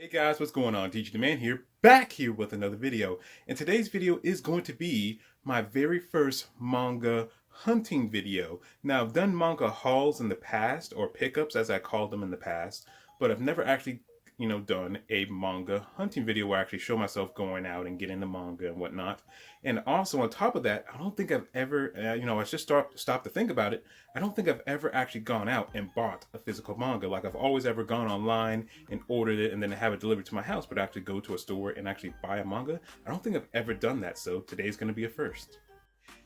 Hey guys, what's going on? DJ the Man here, back here with another video. And today's video is going to be my very first manga hunting video. Now, I've done manga hauls in the past, or pickups as I called them in the past, but I've never actually, done a manga hunting video where I actually show myself going out and getting the manga and whatnot. And also on top of that, I don't think I've ever, I just stopped to think about it. I don't think I've ever actually gone out and bought a physical manga. Like I've always ever gone online and ordered it and then have it delivered to my house, but actually go to a store and actually buy a manga. I don't think I've ever done that, so today's going to be a first.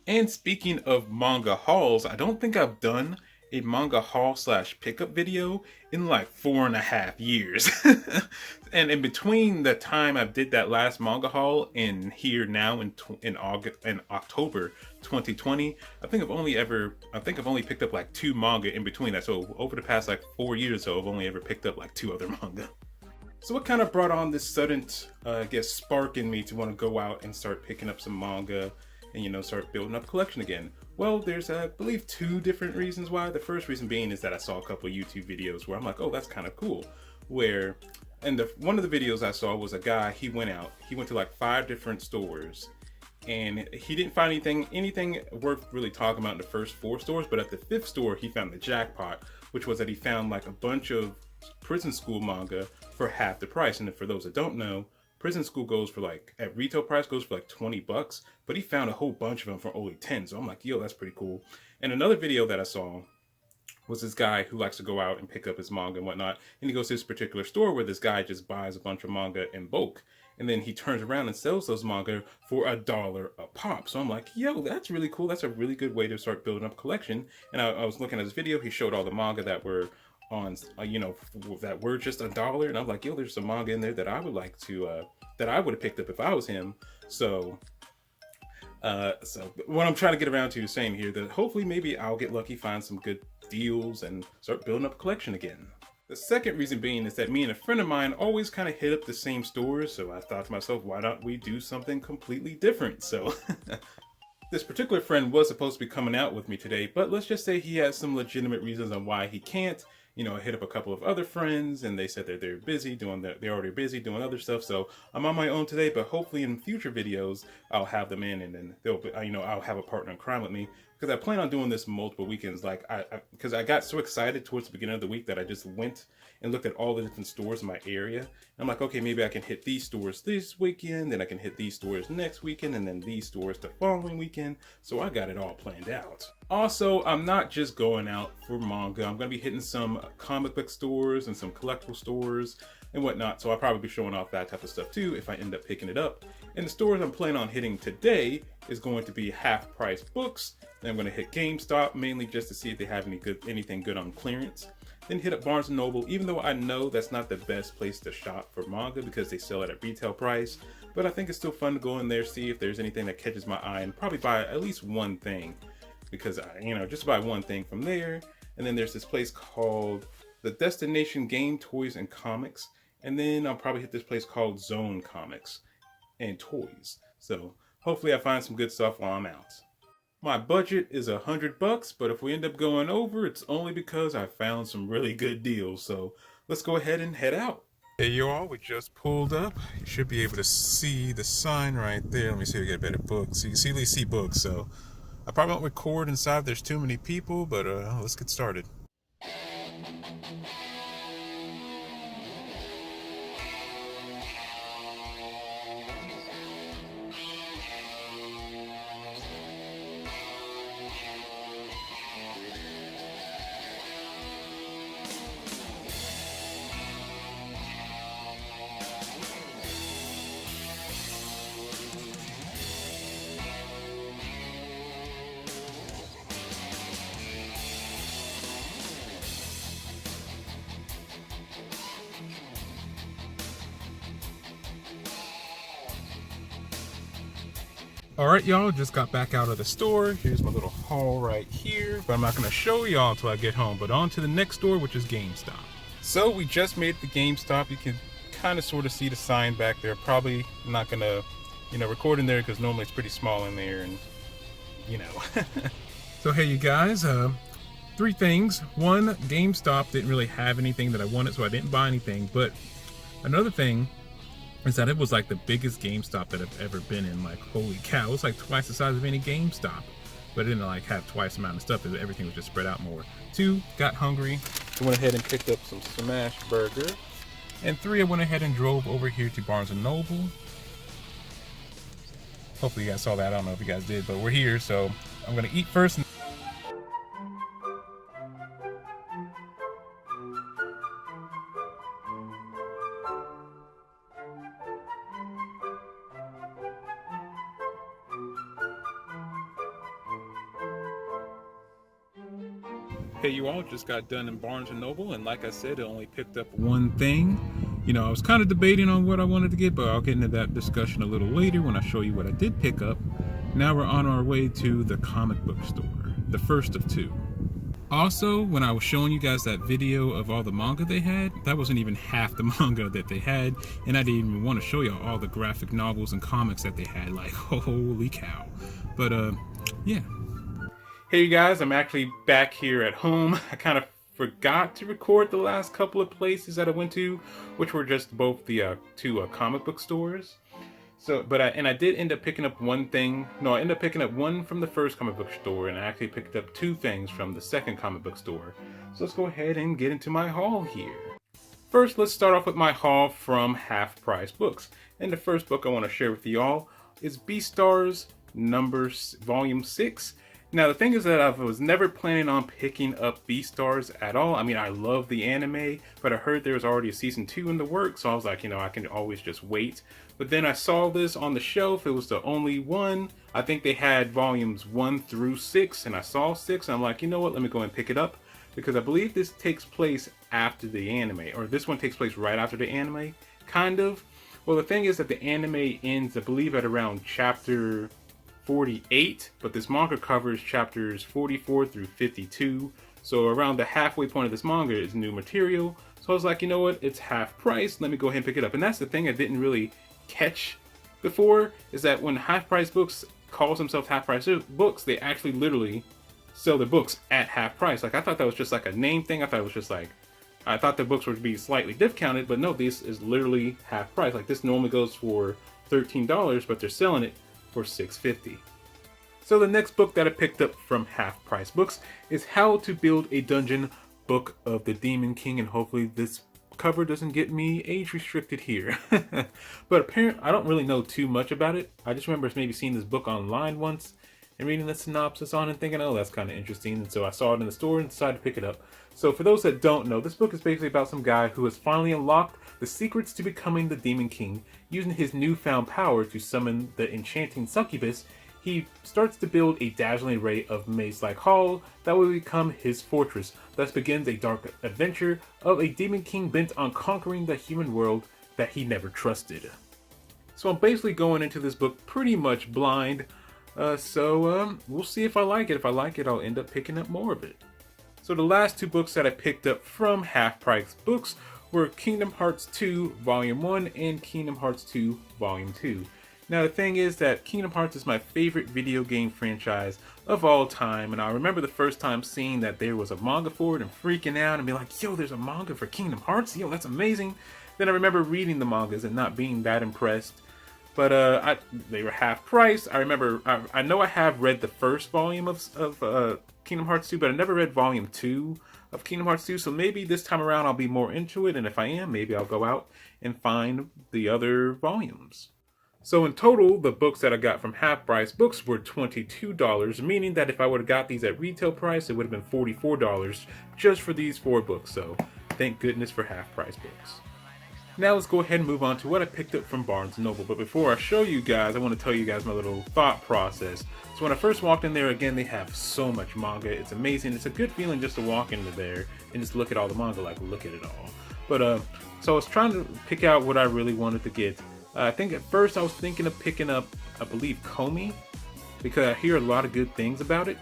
And speaking of manga hauls, I don't think I've done a manga haul slash pickup video in like 4.5 years. And in between the time I did that last manga haul and here now in October 2020, I think I've only picked up like 2 manga in between that. So over the past like 4 years or so, I've only ever picked up like 2 other manga. So what kind of brought on this sudden, spark in me to want to go out and start picking up some manga and, start building up a collection again? Well, there's, I believe, 2 different reasons why. The first reason being is that I saw a couple of YouTube videos where I'm like, oh, that's kind of cool. One of the videos I saw was a guy, he went to like 5 different stores, and he didn't find anything worth really talking about in the first 4 stores, but at the 5th store, he found the jackpot, which was that he found like a bunch of prison school manga for half the price. And for those that don't know, prison school goes for like, at retail price goes for like $20, but he found a whole bunch of them for only 10. So I'm like, yo, that's pretty cool. And another video that I saw was this guy who likes to go out and pick up his manga and whatnot. And he goes to this particular store where this guy just buys a bunch of manga in bulk. And then he turns around and sells those manga for $1 a pop. So I'm like, yo, that's really cool. That's a really good way to start building up a collection. And I was looking at his video. He showed all the manga that were on, that were just $1. And I'm like, yo, there's some manga in there that I would like to, that I would have picked up if I was him. So what I'm trying to get around to is saying here that hopefully maybe I'll get lucky, find some good deals and start building up a collection again. The second reason being is that me and a friend of mine always kind of hit up the same stores. So I thought to myself, why don't we do something completely different? So this particular friend was supposed to be coming out with me today, but let's just say he has some legitimate reasons on why he can't. I hit up a couple of other friends and they said that they're already busy doing other stuff. So I'm on my own today, but hopefully in future videos, I'll have them in and then they'll be, I'll have a partner in crime with me, because I plan on doing this multiple weekends. Like because I got so excited towards the beginning of the week that I just went and looked at all the different stores in my area. And I'm like, okay, maybe I can hit these stores this weekend, then I can hit these stores next weekend, and then these stores the following weekend. So I got it all planned out. Also, I'm not just going out for manga. I'm going to be hitting some comic book stores and some collectible stores and whatnot. So I'll probably be showing off that type of stuff too if I end up picking it up. And the stores I'm planning on hitting today is going to be half price books. Then I'm going to hit GameStop mainly just to see if they have anything good on clearance. Then hit up Barnes & Noble, even though I know that's not the best place to shop for manga because they sell it at retail price. But I think it's still fun to go in there, see if there's anything that catches my eye, and probably buy at least one thing. Because, just buy one thing from there. And then there's this place called the Destination Game Toys and Comics. And then I'll probably hit this place called Zone Comics and Toys. So hopefully I find some good stuff while I'm out. My budget is $100, but if we end up going over, it's only because I found some really good deals. So let's go ahead and head out. Hey y'all, we just pulled up. You should be able to see the sign right there. Let me see if we get a better book. So you can see, at least see books. So I probably won't record inside, there's too many people, but let's get started. Alright y'all, just got back out of the store. Here's my little haul right here, but I'm not going to show y'all until I get home. But on to the next store, which is GameStop. So we just made it to GameStop. You can kind of sort of see the sign back there. Probably not going to, record in there because normally it's pretty small in there and, So hey you guys, 3 things. One, GameStop didn't really have anything that I wanted, so I didn't buy anything. But Another thing is that it was like the biggest GameStop that I've ever been in. Like, holy cow, it was like twice the size of any GameStop. But it didn't like have twice the amount of stuff. Everything was just spread out more. 2, got hungry, so went ahead and picked up some smash burger. And 3, I went ahead and drove over here to Barnes & Noble. Hopefully you guys saw that. I don't know if you guys did, but we're here, so I'm gonna eat first. Hey, you all, just got done in Barnes & Noble, and like I said, I only picked up one thing. You know, I was kind of debating on what I wanted to get, but I'll get into that discussion a little later when I show you what I did pick up. Now we're on our way to the comic book store, the first of 2. Also, when I was showing you guys that video of all the manga they had, that wasn't even half the manga that they had, and I didn't even want to show you all the graphic novels and comics that they had. Like, holy cow. But, yeah. Hey you guys, I'm actually back here at home. I kind of forgot to record the last couple of places that I went to, which were just both the 2 comic book stores. So, I did end up picking up one thing. No, I ended up picking up one from the first comic book store, and I actually picked up 2 things from the second comic book store. So let's go ahead and get into my haul here. First, let's start off with my haul from Half Price Books. And the first book I want to share with you all is Beastars Volume 6. Now, the thing is that I was never planning on picking up Beastars at all. I mean, I love the anime, but I heard there was already a season 2 in the works, so I was like, you know, I can always just wait. But then I saw this on the shelf. It was the only one. I think they had volumes 1 through 6, and I saw 6, and I'm like, you know what, let me go and pick it up, because I believe this takes place after the anime, or this one takes place right after the anime, kind of. Well, the thing is that the anime ends, I believe, at around chapter 48, but this manga covers chapters 44 through 52, so around the halfway point of this manga is new material. So I was like, you know what, it's half price, let me go ahead and pick it up. And that's the thing I didn't really catch before, is that when Half Price Books calls themselves Half Price Books, they actually literally sell their books at half price. Like, I thought that was just like a name thing. I thought it was just like, I thought the books would be slightly discounted, but no, this is literally half price. Like, this normally goes for $13, but they're selling it for $6.50. So the next book that I picked up from Half Price Books is How to Build a Dungeon, Book of the Demon King, and hopefully this cover doesn't get me age restricted here. But apparently, I don't really know too much about it. I just remember maybe seeing this book online once and reading the synopsis on it and thinking, oh, that's kind of interesting. And so I saw it in the store and decided to pick it up. So for those that don't know, this book is basically about some guy who has finally unlocked the secrets to becoming the Demon King. Using his newfound power to summon the enchanting succubus, he starts to build a dazzling array of maze-like halls that will become his fortress. Thus begins a dark adventure of a Demon King bent on conquering the human world that he never trusted. So I'm basically going into this book pretty much blind. We'll see if I like it. If I like it, I'll end up picking up more of it. So the last 2 books that I picked up from Half Price Books were Kingdom Hearts 2 Volume 1 and Kingdom Hearts 2 Volume 2. Now the thing is that Kingdom Hearts is my favorite video game franchise of all time, and I remember the first time seeing that there was a manga for it and freaking out and be like, yo, there's a manga for Kingdom Hearts? Yo, that's amazing. Then I remember reading the mangas and not being that impressed. But they were half price. I remember, I know I have read the first volume of Kingdom Hearts 2, but I never read volume 2 of Kingdom Hearts 2, so maybe this time around I'll be more into it, and if I am, maybe I'll go out and find the other volumes. So in total, the books that I got from Half Price Books were $22, meaning that if I would have got these at retail price, it would have been $44 just for these 4 books, so thank goodness for Half Price Books. Now let's go ahead and move on to what I picked up from Barnes & Noble. But before I show you guys, I want to tell you guys my little thought process. So when I first walked in there, again, they have so much manga. It's amazing. It's a good feeling just to walk into there and just look at all the manga, like look at it all. But so I was trying to pick out what I really wanted to get. I think at first I was thinking of picking up, I believe, Komi, because I hear a lot of good things about it.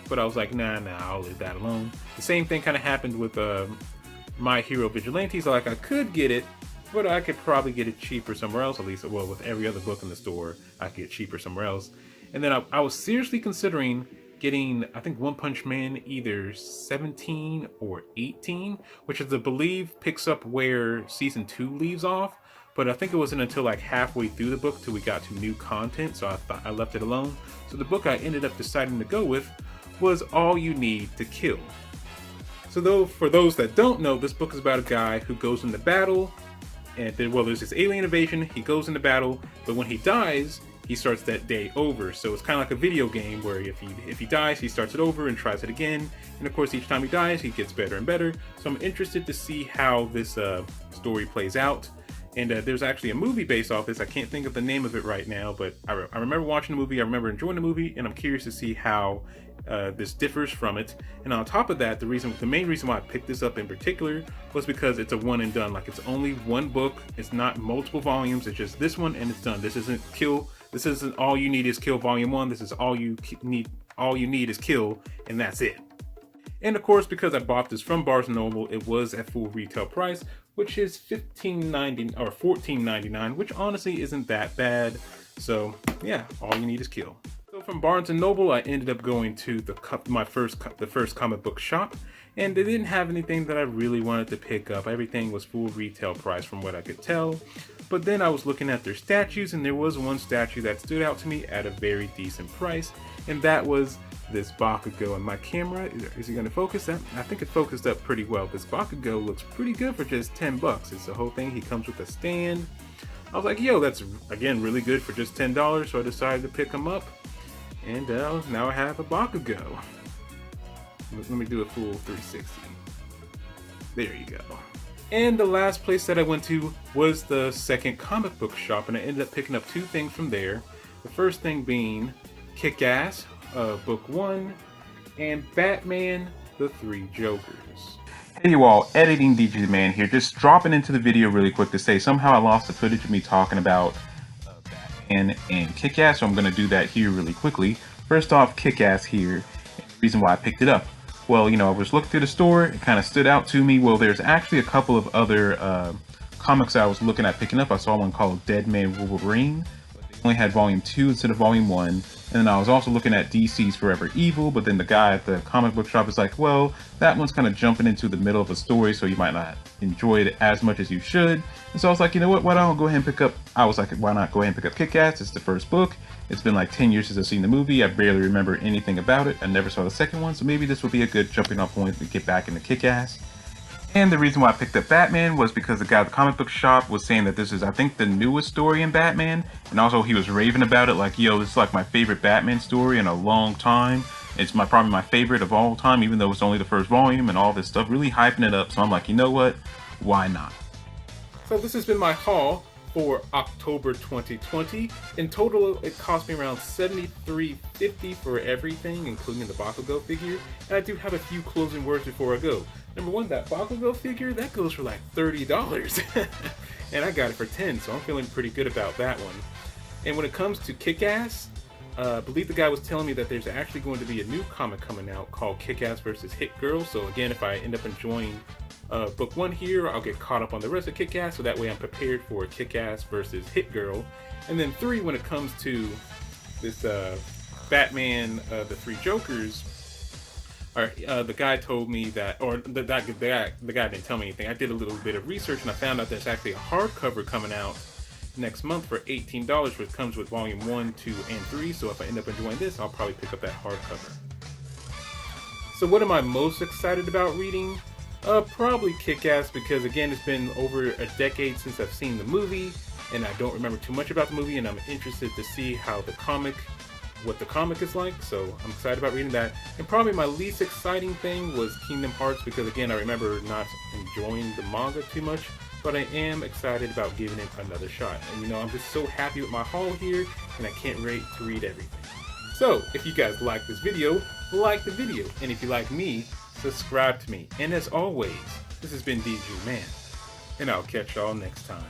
But I was like, nah, I'll leave that alone. The same thing kind of happened with My Hero Vigilantes. Like, I could get it, but I could probably get it cheaper somewhere else, at least, well, with every other book in the store, I could get cheaper somewhere else. And then I was seriously considering getting, I think, One Punch Man either 17 or 18, which is, I believe, picks up where season 2 leaves off. But I think it wasn't until like halfway through the book till we got to new content, so I thought I left it alone. So the book I ended up deciding to go with was All You Need to Kill. So for those that don't know, this book is about a guy who goes into battle, and then, well, there's this alien invasion, he goes into battle, but when he dies, he starts that day over. So it's kind of like a video game where if he dies, he starts it over and tries it again. And of course, each time he dies, he gets better and better. So I'm interested to see how this story plays out. And there's actually a movie based off this. I can't think of the name of it right now, but I remember watching the movie, I remember enjoying the movie, and I'm curious to see how this differs from it. And on top of that, the main reason why I picked this up in particular was because it's a one and done. Like, it's only one book, it's not multiple volumes, it's just this one and it's done. This isn't All You Need Is Kill Volume 1, this is all you need is kill, and that's it. And of course, because I bought this from Barnes & Noble, it was at full retail price, which is $15.90 or $14.99, which honestly isn't that bad. So yeah, All You Need Is Kill. So from Barnes & Noble, I ended up going to the first comic book shop, and they didn't have anything that I really wanted to pick up. Everything was full retail price from what I could tell. But then I was looking at their statues, and there was one statue that stood out to me at a very decent price, and that was this Bakugo. And my camera, is it going to focus? I think it focused up pretty well. This Bakugo looks pretty good for just 10 bucks. It's the whole thing. He comes with a stand. I was like, yo, that's, again, really good for just $10, so I decided to pick him up. And now I have a Bakugo. Let me do a full 360. There you go. And the last place that I went to was the second comic book shop, and I ended up picking up two things from there. The first thing being Kick-Ass, Book 1, and Batman, The Three Jokers. Hey you all, Editing DJ Man here, just dropping into the video really quick to say somehow I lost the footage of me talking about Batman and Kick-Ass, so I'm going to do that here really quickly. First off, Kick-Ass here, and the reason why I picked it up. Well, you know, I was looking through the store, it kind of stood out to me. Well, there's actually a couple of other comics I was looking at picking up. I saw one called Dead Man Wolverine, but they only had volume 2 instead of volume 1. And then I was also looking at DC's Forever Evil, but then the guy at the comic book shop is like, well, that one's kind of jumping into the middle of a story, so you might not enjoy it as much as you should. And so I was like, you know what, why don't I go ahead and pick up, I was like, why not go ahead and pick up Kick-Ass? It's the first book. It's been like 10 years since I've seen the movie. I barely remember anything about it. I never saw the second one, so maybe this will be a good jumping off point to get back into Kick-Ass. And the reason why I picked up Batman was because the guy at the comic book shop was saying that this is, I think, the newest story in Batman. And also he was raving about it, like, yo, this is like my favorite Batman story in a long time. It's probably my favorite of all time, even though it's only the first volume and all this stuff, really hyping it up. So I'm like, you know what? Why not? So this has been my haul for October 2020. In total, it cost me around $73.50 for everything, including the Bakugo figure. And I do have a few closing words before I go. Number one, that Bakugo figure, that goes for like $30. And I got it for $10, so I'm feeling pretty good about that one. And when it comes to Kick-Ass, I believe the guy was telling me that there's actually going to be a new comic coming out called Kick-Ass vs. Hit Girl. So again, if I end up enjoying book 1 here, I'll get caught up on the rest of Kick-Ass, so that way I'm prepared for Kick-Ass versus Hit Girl. And then 3, when it comes to this Batman, The Three Jokers, the guy told me that, or the guy didn't tell me anything. I did a little bit of research and I found out there's actually a hardcover coming out next month for $18, which comes with volume 1, 2, and 3. So if I end up enjoying this, I'll probably pick up that hardcover. So what am I most excited about reading? Probably Kick-Ass, because again, it's been over a decade since I've seen the movie, and I don't remember too much about the movie, and I'm interested to see what the comic is like, so I'm excited about reading that. And probably my least exciting thing was Kingdom Hearts, because again, I remember not enjoying the manga too much, but I am excited about giving it another shot. And you know, I'm just so happy with my haul here, and I can't wait to read everything. So, if you guys like this video, like the video, and if you like me, subscribe to me. And as always, this has been DJ Man, and I'll catch y'all next time.